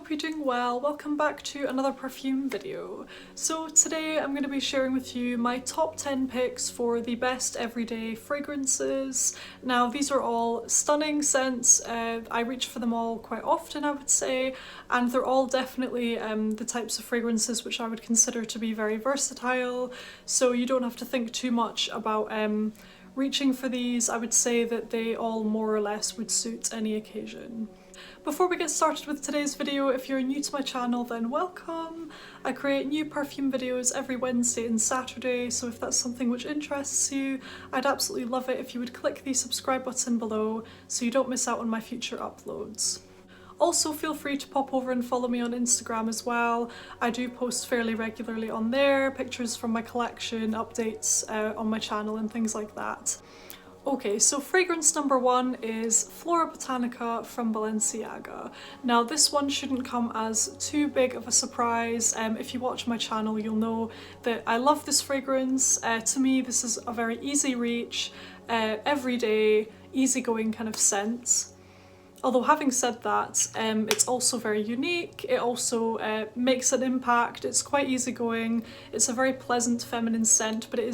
hope you're doing well. Welcome back to another perfume video. So today I'm going to be sharing with you my top 10 picks for the best everyday fragrances. Now these are all stunning scents. I reach for them all quite often, I would say, and they're all definitely the types of fragrances which I would consider to be very versatile, so you don't have to think too much about reaching for these. I would say that they all more or less would suit any occasion. Before we get started with today's video, if you're new to my channel, then welcome. I create new perfume videos every Wednesday and Saturday, so if that's something which interests you, I'd absolutely love it if you would click the subscribe button below so you don't miss out on my future uploads. Also, feel free to pop over and follow me on Instagram as well. I do post fairly regularly on there, pictures from my collection, updates on my channel and things like that. Okay, so fragrance number one is Florabotanica from Balenciaga. Now this one shouldn't come as too big of a surprise. If you watch my channel, you'll know that I love this fragrance. To me, this is a very easy reach, everyday, easygoing kind of scent. Although having said that, it's also very unique. It also makes an impact. It's quite easygoing. It's a very pleasant feminine scent, but it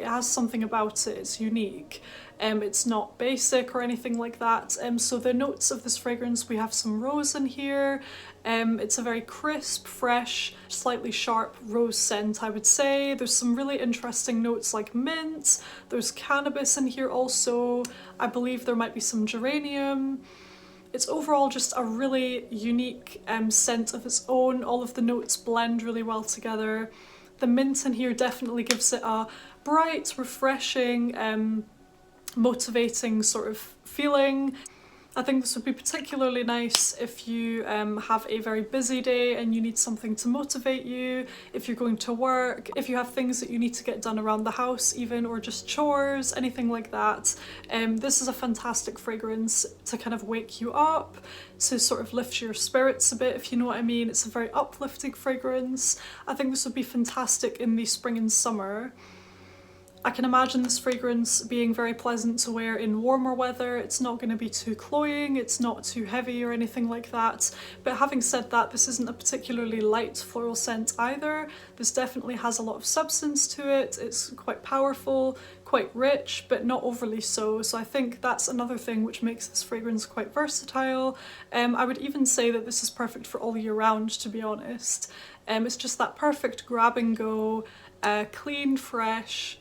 has something about it. It's unique. It's not basic or anything like that. So the notes of this fragrance, we have some rose in here. It's a very crisp, fresh, slightly sharp rose scent, I would say. There's some really interesting notes like mint. There's cannabis in here also. I believe there might be some geranium. It's overall just a really unique scent of its own. All of the notes blend really well together. The mint in here definitely gives it a bright, refreshing, motivating sort of feeling. I think this would be particularly nice if you have a very busy day and you need something to motivate you, if you're going to work, if you have things that you need to get done around the house even, or just chores, anything like that. This is a fantastic fragrance to kind of wake you up, to sort of lift your spirits a bit, if you know what I mean. It's a very uplifting fragrance. I think this would be fantastic in the spring and summer. I can imagine this fragrance being very pleasant to wear in warmer weather. It's not going to be too cloying, it's not too heavy or anything like that. But having said that, this isn't a particularly light floral scent either. This definitely has a lot of substance to it. It's quite powerful, quite rich, but not overly so. So I think that's another thing which makes this fragrance quite versatile. I would even say that this is perfect for all year round, to be honest. It's just that perfect grab and go, clean, fresh,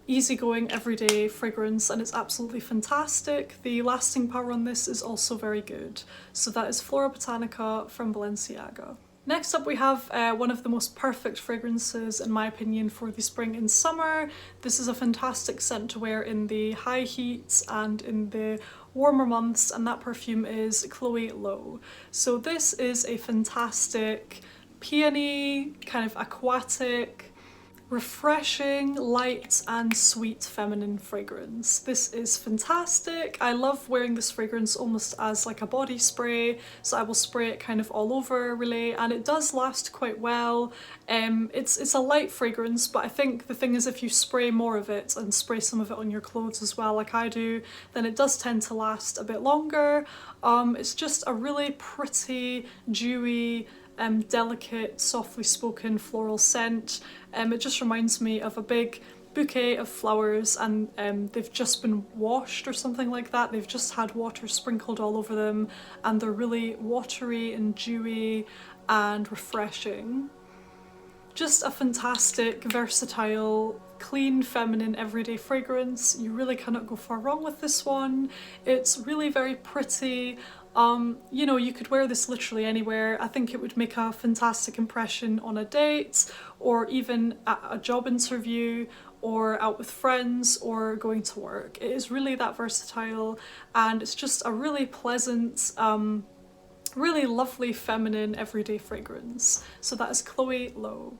easygoing everyday fragrance, and it's absolutely fantastic. The lasting power on this is also very good. So that is Florabotanica from Balenciaga. Next up we have one of the most perfect fragrances in my opinion for the spring and summer. This is a fantastic scent to wear in the high heat and in the warmer months, and that perfume is Chloe Lowe. So this is a fantastic peony, kind of aquatic, refreshing, light and sweet feminine fragrance. This is fantastic. I love wearing this fragrance almost as like a body spray, so I will spray it kind of all over really, and it does last quite well. It's a light fragrance, but I think the thing is, if you spray more of it and spray some of it on your clothes as well like I do, then it does tend to last a bit longer. It's just a really pretty, dewy, delicate, softly spoken floral scent. It just reminds me of a big bouquet of flowers, and they've just been washed or something like that. They've just had water sprinkled all over them, and they're really watery and dewy and refreshing. Just a fantastic, versatile, clean, feminine, everyday fragrance. You really cannot go far wrong with this one. It's really very pretty. You know, you could wear this literally anywhere. I think it would make a fantastic impression on a date, or even at a job interview, or out with friends, or going to work. It is really that versatile, and it's just a really pleasant, really lovely feminine everyday fragrance. So that is Chloe Lowe.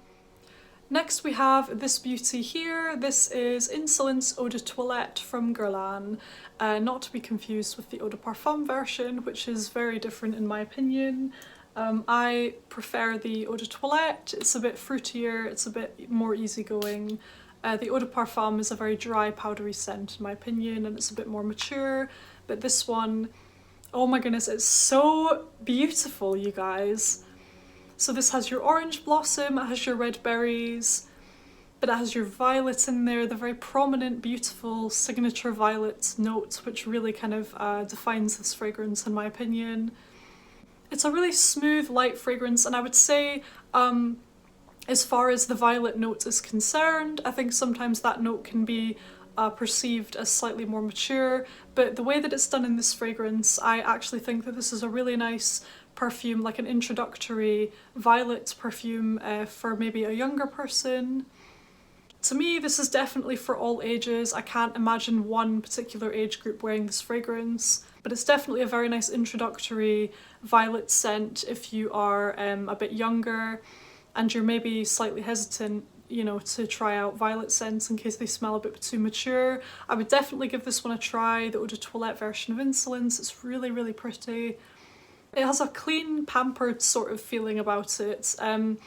Next we have this beauty here. This is Insolence Eau de Toilette from Guerlain, not to be confused with the Eau de Parfum version, which is very different in my opinion. I prefer the Eau de Toilette. It's a bit fruitier, it's a bit more easygoing. The Eau de Parfum is a very dry, powdery scent in my opinion, and it's a bit more mature, but this one Oh my goodness, it's so beautiful, you guys. So this has your orange blossom, it has your red berries, but it has your violet in there, the very prominent, beautiful signature violet note, which really kind of defines this fragrance in my opinion. It's a really smooth, light fragrance, and I would say as far as the violet note is concerned, I think sometimes that note can be perceived as slightly more mature, but the way that it's done in this fragrance, I actually think that this is a really nice perfume, like an introductory violet perfume for maybe a younger person. To me, this is definitely for all ages. I can't imagine one particular age group wearing this fragrance, but it's definitely a very nice introductory violet scent if you are a bit younger and you're maybe slightly hesitant, you know, to try out violet scents in case they smell a bit too mature. I would definitely give this one a try, the Eau de Toilette version of Insolence. It's really, really pretty. It has a clean, pampered sort of feeling about it. Kind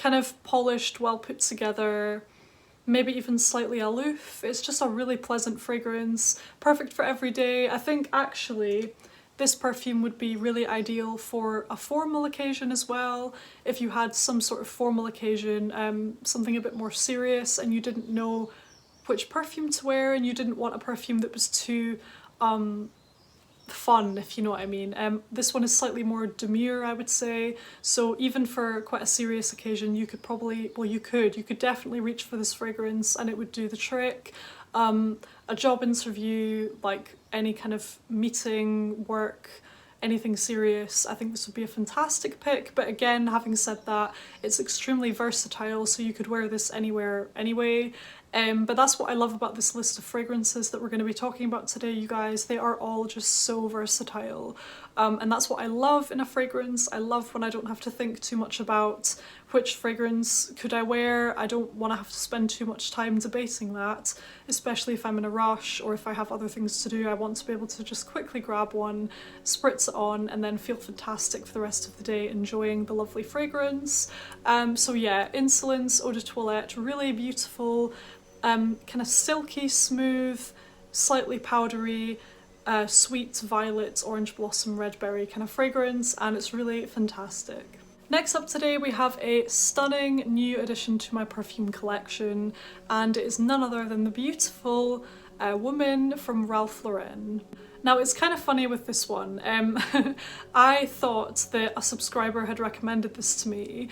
of polished, well put together, maybe even slightly aloof. It's just a really pleasant fragrance, perfect for every day. I think actually this perfume would be really ideal for a formal occasion as well. If you had some sort of formal occasion, something a bit more serious, and you didn't know which perfume to wear and you didn't want a perfume that was too fun, if you know what I mean. This one is slightly more demure, I would say, so even for quite a serious occasion you could probably, well, you could definitely reach for this fragrance and it would do the trick. A job interview, like any kind of meeting, work, anything serious, I think this would be a fantastic pick. But again, having said that, it's extremely versatile, so you could wear this anywhere anyway. But that's what I love about this list of fragrances that we're going to be talking about today, you guys. They are all just so versatile. And that's what I love in a fragrance. I love when I don't have to think too much about which fragrance could I wear. I don't want to have to spend too much time debating that, especially if I'm in a rush or if I have other things to do. I want to be able to just quickly grab one, spritz it on, and then feel fantastic for the rest of the day enjoying the lovely fragrance. So yeah, Insolence Eau de Toilette, really beautiful, kind of silky smooth, slightly powdery, sweet violet, orange blossom, red berry kind of fragrance, and it's really fantastic. Next up today we have a stunning new addition to my perfume collection, and it is none other than the beautiful Woman from Ralph Lauren. Now it's kind of funny with this one. I thought that a subscriber had recommended this to me,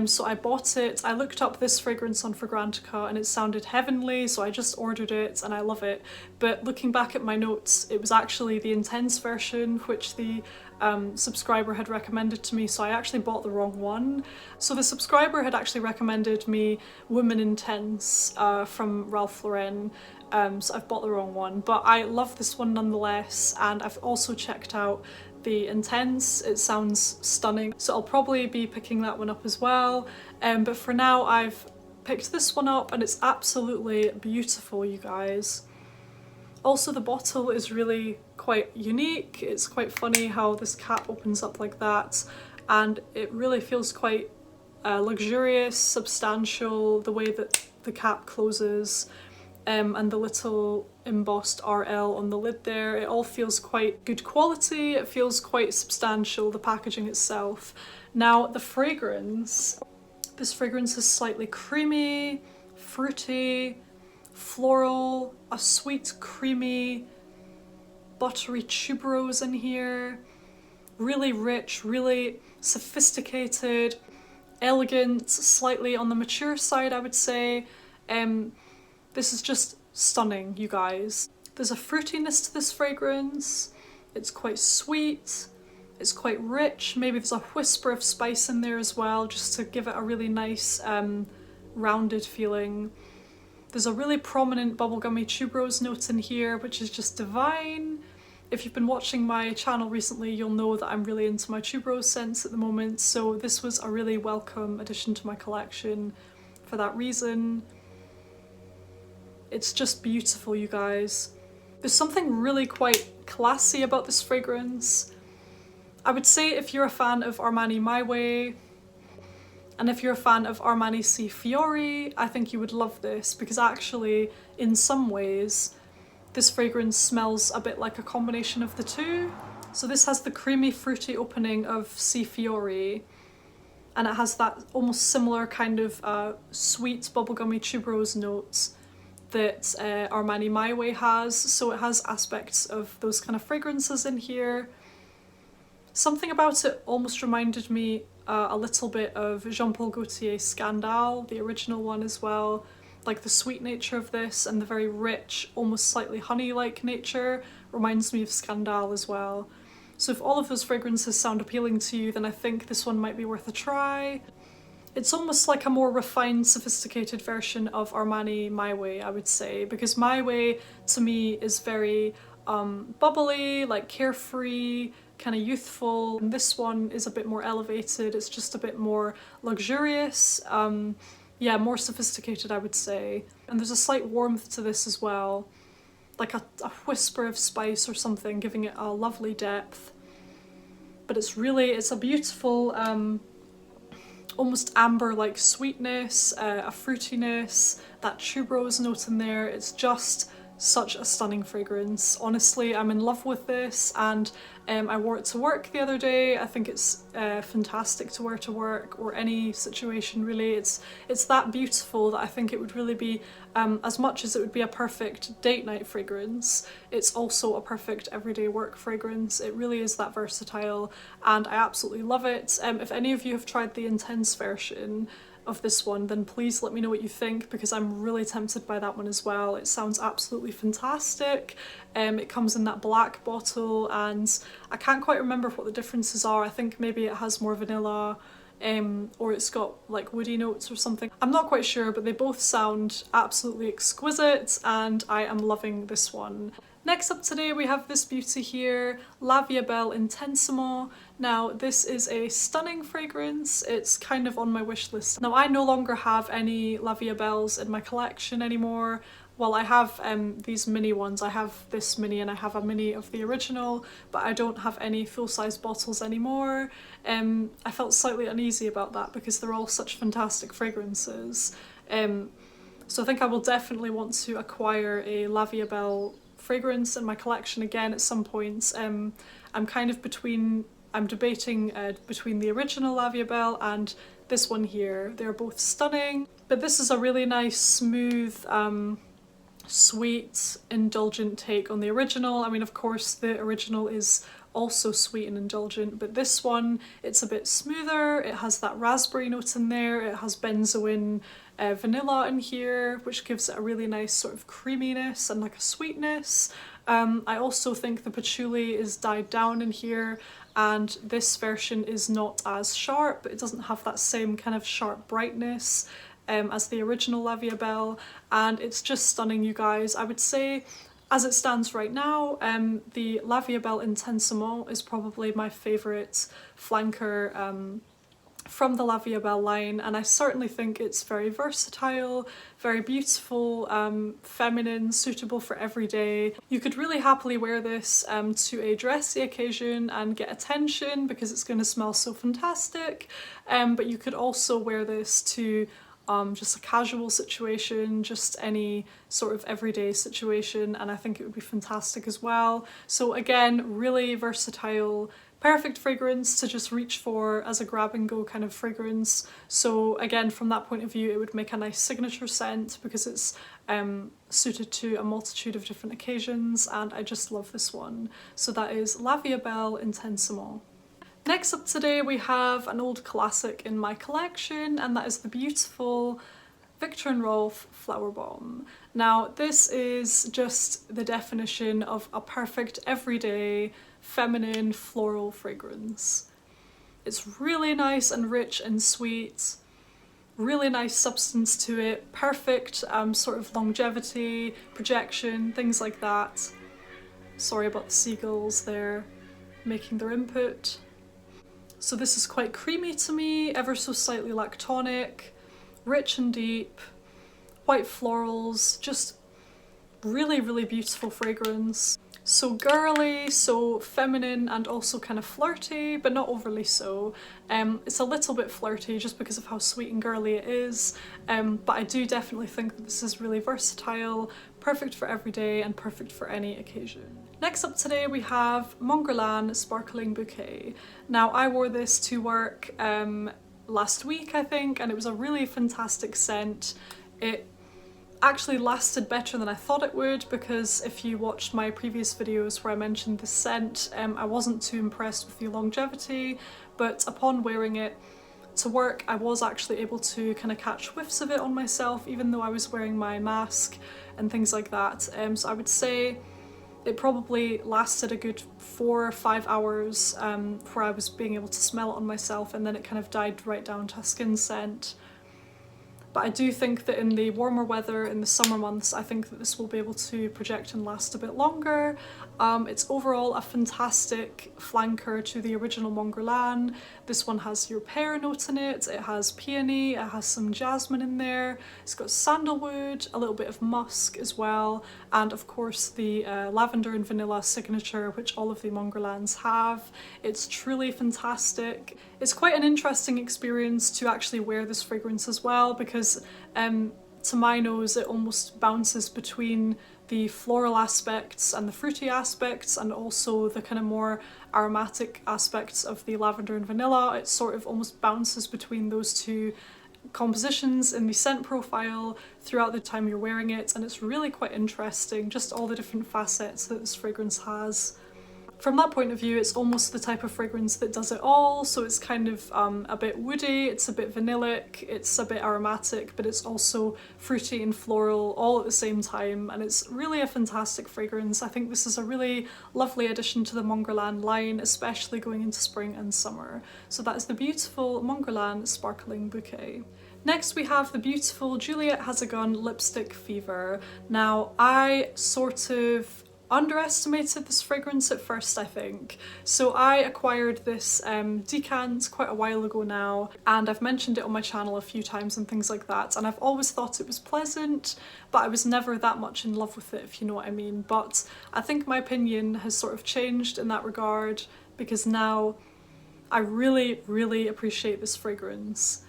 so I bought it. I looked up this fragrance on Fragrantica and it sounded heavenly, so I just ordered it and I love it. But looking back at my notes, it was actually the Intense version which the subscriber had recommended to me, so I actually bought the wrong one. So the subscriber had actually recommended me Woman Intense from Ralph Lauren, so I've bought the wrong one, but I love this one nonetheless, and I've also checked out the Intense. It sounds stunning, so I'll probably be picking that one up as well, but for now I've picked this one up and it's absolutely beautiful, you guys. Also, the bottle is really quite unique. It's quite funny how this cap opens up like that, and it really feels quite luxurious, substantial, the way that the cap closes, and the little embossed RL on the lid there. It all feels quite good quality, it feels quite substantial, the packaging itself. Now the fragrance, this fragrance is slightly creamy, fruity, floral, a sweet, creamy, buttery tuberose in here. Really rich, really sophisticated, elegant, slightly on the mature side, I would say. This is just stunning, you guys. There's a fruitiness to this fragrance. It's quite sweet, it's quite rich. Maybe there's a whisper of spice in there as well, just to give it a really nice rounded feeling. There's a really prominent bubblegummy tuberose note in here, which is just divine. If you've been watching my channel recently, you'll know that I'm really into my tuberose scents at the moment, so this was a really welcome addition to my collection for that reason. It's just beautiful, you guys. There's something really quite classy about this fragrance. I would say if you're a fan of Armani My Way, and if you're a fan of Armani Si Fiori, I think you would love this, because actually, in some ways, this fragrance smells a bit like a combination of the two. So this has the creamy fruity opening of Sea Fiori, and it has that almost similar kind of sweet bubblegummy tuberose notes that Armani My Way has. So it has aspects of those kind of fragrances in here. Something about it almost reminded me a little bit of Jean-Paul Gaultier's Scandale, the original one as well. Like the sweet nature of this and the very rich, almost slightly honey-like nature reminds me of Scandale as well. So if all of those fragrances sound appealing to you, then I think this one might be worth a try. It's almost like a more refined, sophisticated version of Armani My Way, I would say, because My Way to me is very bubbly, like carefree, kind of youthful. And this one is a bit more elevated, it's just a bit more luxurious, yeah, more sophisticated I would say. And there's a slight warmth to this as well, like a whisper of spice or something, giving it a lovely depth. But it's a beautiful, almost amber-like sweetness, a fruitiness, that tuberose note in there. It's just such a stunning fragrance. Honestly, I'm in love with this, and I wore it to work the other day. I think it's fantastic to wear to work or any situation really. It's that beautiful that I think it would really be, as much as it would be a perfect date night fragrance, it's also a perfect everyday work fragrance. It really is that versatile and I absolutely love it. If any of you have tried the Intense version of this one, then please let me know what you think, because I'm really tempted by that one as well. It sounds absolutely fantastic. It comes in that black bottle and I can't quite remember what the differences are. I think maybe it has more vanilla, or it's got like woody notes or something. I'm not quite sure, but they both sound absolutely exquisite and I am loving this one. Next up today we have this beauty here, La Vie Belle Intensement. Now this is a stunning fragrance, it's kind of on my wish list. Now I no longer have any La Vie Belles in my collection anymore. Well, I have these mini ones. I have this mini and I have a mini of the original, but I don't have any full-size bottles anymore. I felt slightly uneasy about that because they're all such fantastic fragrances. So I think I will definitely want to acquire a La Vie Belle fragrance in my collection again at some point. I'm debating between the original La Vie Belle and this one here. They're both stunning, but this is a really nice, smooth, sweet, indulgent take on the original. I mean, of course, the original is also sweet and indulgent, but this one, it's a bit smoother. It has that raspberry note in there. It has benzoin vanilla in here, which gives it a really nice sort of creaminess and like a sweetness. I also think the patchouli is dyed down in here, and this version is not as sharp. It doesn't have that same kind of sharp brightness as the original La Vie Belle, and it's just stunning, you guys. I would say, as it stands right now, the La Vie Belle Intensement is probably my favourite flanker from the La Vie Belle line, and I certainly think it's very versatile, very beautiful, feminine, suitable for every day. You could really happily wear this to a dressy occasion and get attention because it's going to smell so fantastic, but you could also wear this to just a casual situation, just any sort of everyday situation, and I think it would be fantastic as well. So again, really versatile, perfect fragrance to just reach for as a grab and go kind of fragrance. So again, from that point of view, it would make a nice signature scent because it's suited to a multitude of different occasions, and I just love this one. So that is La Vie Belle Intensement. Next up today we have an old classic in my collection, and that is the beautiful Viktor and Rolf Flowerbomb. Now this is just the definition of a perfect everyday feminine floral fragrance. It's really nice and rich and sweet, really nice substance to it, perfect sort of longevity, projection, things like that. Sorry about the seagulls there making their input. So this is quite creamy to me, ever so slightly lactonic, rich and deep, white florals, just really, really beautiful fragrance. so girly, so feminine, and also kind of flirty, but not overly so. It's a little bit flirty just because of how sweet and girly it is, but I do definitely think that this is really versatile, perfect for every day and perfect for any occasion. Next up today we have Guerlain Sparkling Bouquet. Now I wore this to work last week, I think, and it was a really fantastic scent. It actually lasted better than I thought it would, because if you watched my previous videos where I mentioned this scent, I wasn't too impressed with the longevity, but upon wearing it to work I was actually able to kind of catch whiffs of it on myself, even though I was wearing my mask and things like that. So I would say it probably lasted a good 4 or 5 hours where I was being able to smell it on myself, and then it kind of died right down to a skin scent. But I do think that in the warmer weather, in the summer months, I think that this will be able to project and last a bit longer. It's overall a fantastic flanker to the original Guerlain. This one has your pear note in it, it has peony, it has some jasmine in there, it's got sandalwood, a little bit of musk as well, and of course the lavender and vanilla signature, which all of the Guerlains have. It's truly fantastic. It's quite an interesting experience to actually wear this fragrance as well, because to my nose it almost bounces between the floral aspects and the fruity aspects, and also the kind of more aromatic aspects of the lavender and vanilla. It sort of almost bounces between those two compositions in the scent profile throughout the time you're wearing it, and it's really quite interesting, just all the different facets that this fragrance has. From that point of view, it's almost the type of fragrance that does it all, so it's kind of a bit woody, it's a bit vanillic, it's a bit aromatic, but it's also fruity and floral all at the same time, and it's really a fantastic fragrance. I think this is a really lovely addition to the Guerlain line, especially going into spring and summer. So that is the beautiful Guerlain Sparkling Bouquet. Next we have the beautiful Juliette Has a Gun Lipstick Fever. Now I sort of underestimated this fragrance at first, I think. So I acquired this decant quite a while ago now, and I've mentioned it on my channel a few times and things like that, and I've always thought it was pleasant, but I was never that much in love with it, if you know what I mean. But I think my opinion has sort of changed in that regard, because now I really, really appreciate this fragrance.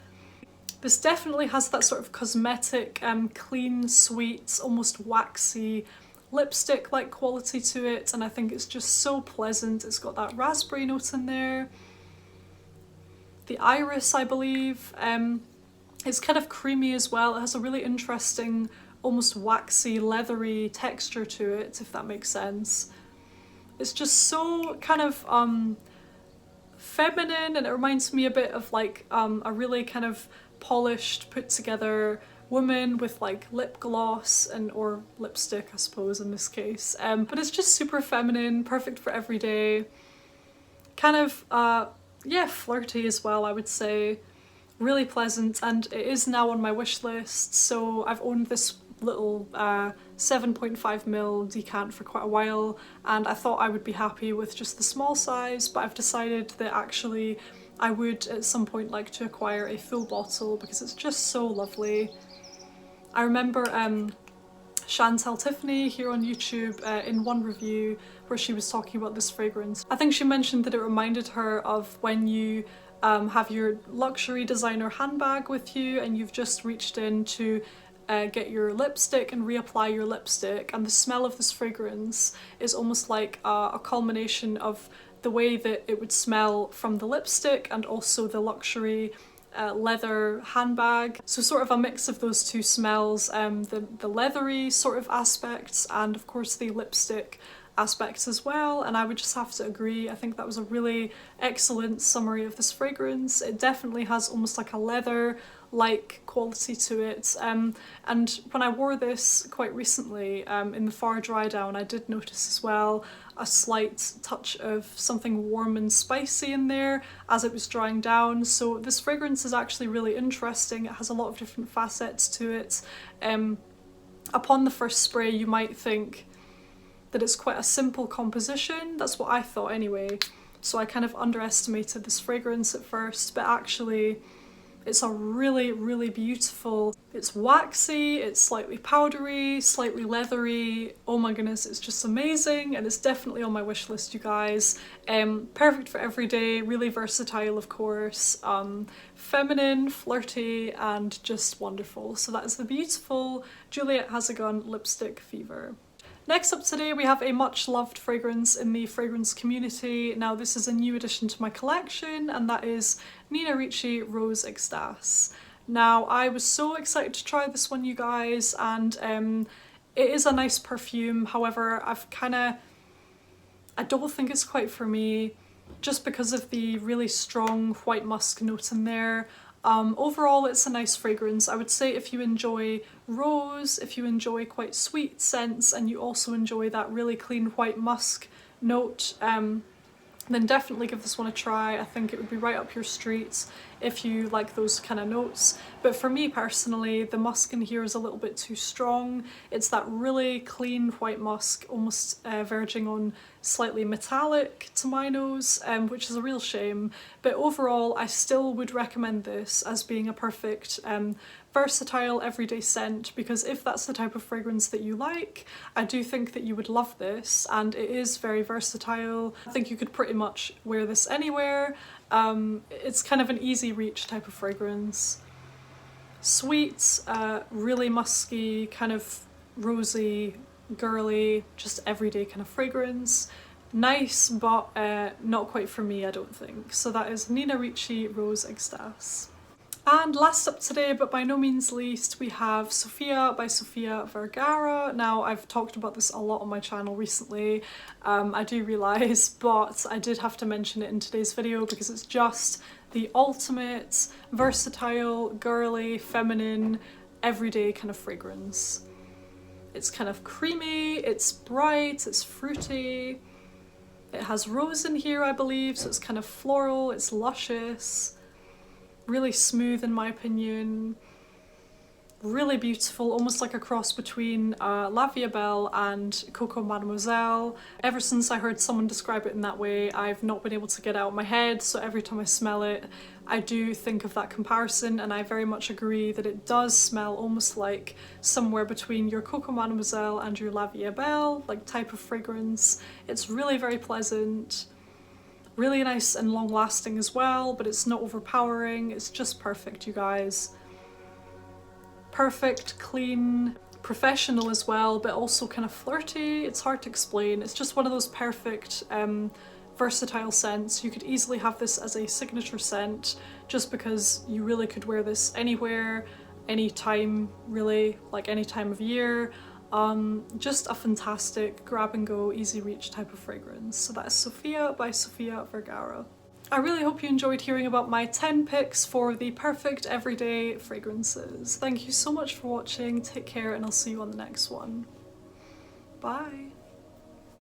This definitely has that sort of cosmetic, clean, sweet, almost waxy lipstick-like quality to it, and I think it's just so pleasant. It's got that raspberry note in there, the iris, I believe. It's kind of creamy as well. It has a really interesting, almost waxy, leathery texture to it, if that makes sense. It's just so kind of feminine, and it reminds me a bit of like a really kind of polished, put together woman with like lip gloss and or lipstick, I suppose in this case, but it's just super feminine, perfect for every day, kind of yeah, flirty as well, I would say. Really pleasant, and it is now on my wish list. So I've owned this little 7.5ml decant for quite a while, and I thought I would be happy with just the small size, but I've decided that actually I would at some point like to acquire a full bottle, because it's just so lovely. I remember Chantal Tiffany here on YouTube in one review where she was talking about this fragrance. I think she mentioned that it reminded her of when you have your luxury designer handbag with you and you've just reached in to get your lipstick and reapply your lipstick, and the smell of this fragrance is almost like a culmination of the way that it would smell from the lipstick and also the luxury leather handbag. So sort of a mix of those two smells, the leathery sort of aspects and of course the lipstick aspects as well, and I would just have to agree. I think that was a really excellent summary of this fragrance. It definitely has almost like a leather-like quality to it, and when I wore this quite recently in the far dry down, I did notice as well a slight touch of something warm and spicy in there as it was drying down. So this fragrance is actually really interesting. It has a lot of different facets to it. Upon the first spray you might think that it's quite a simple composition. That's what I thought anyway. So I kind of underestimated this fragrance at first, but actually It's a really, really beautiful, it's waxy, it's slightly powdery, slightly leathery. Oh my goodness, it's just amazing, and it's definitely on my wish list, you guys. Perfect for everyday, really versatile, of course. Feminine, flirty, and just wonderful. So that is the beautiful Juliette Has a Gun Lipstick Fever. Next up today we have a much loved fragrance in the fragrance community. Now this is a new addition to my collection, and that is Nina Ricci Rose Extase. Now I was so excited to try this one, you guys, and it is a nice perfume. However, I don't think it's quite for me, just because of the really strong white musk note in there. Overall, it's a nice fragrance. I would say if you enjoy rose, if you enjoy quite sweet scents, and you also enjoy that really clean white musk note, then definitely give this one a try. I think it would be right up your street if you like those kind of notes. But for me personally, the musk in here is a little bit too strong. It's that really clean white musk, almost verging on slightly metallic to my nose, which is a real shame. But overall, I still would recommend this as being a perfect versatile everyday scent, because if that's the type of fragrance that you like, I do think that you would love this, and it is very versatile. I think you could pretty much wear this anywhere. It's kind of an easy reach type of fragrance. Sweet, really musky, kind of rosy, girly, just everyday kind of fragrance. Nice, but not quite for me, I don't think. So that is Nina Ricci Rose Extase. And last up today, but by no means least, we have Sophia by Sophia Vergara. Now, I've talked about this a lot on my channel recently, I do realise, but I did have to mention it in today's video because it's just the ultimate versatile, girly, feminine, everyday kind of fragrance. It's kind of creamy, it's bright, it's fruity. It has rose in here, I believe, so it's kind of floral, it's luscious. Really smooth in my opinion, really beautiful, almost like a cross between La Vie Belle and Coco Mademoiselle. Ever since I heard someone describe it in that way, I've not been able to get it out of my head, so every time I smell it, I do think of that comparison, and I very much agree that it does smell almost like somewhere between your Coco Mademoiselle and your La Vie Belle, like type of fragrance. It's really very pleasant. Really nice and long lasting as well, but it's not overpowering. It's just perfect, you guys. Perfect, clean, professional as well, but also kind of flirty. It's hard to explain. It's just one of those perfect versatile scents. You could easily have this as a signature scent, just because you really could wear this anywhere, anytime, really, like any time of year. Just a fantastic grab and go, easy reach type of fragrance. So that is Sophia by Sophia Vergara. I really hope you enjoyed hearing about my 10 picks for the perfect everyday fragrances. Thank you so much for watching, take care, and I'll see you on the next one. Bye!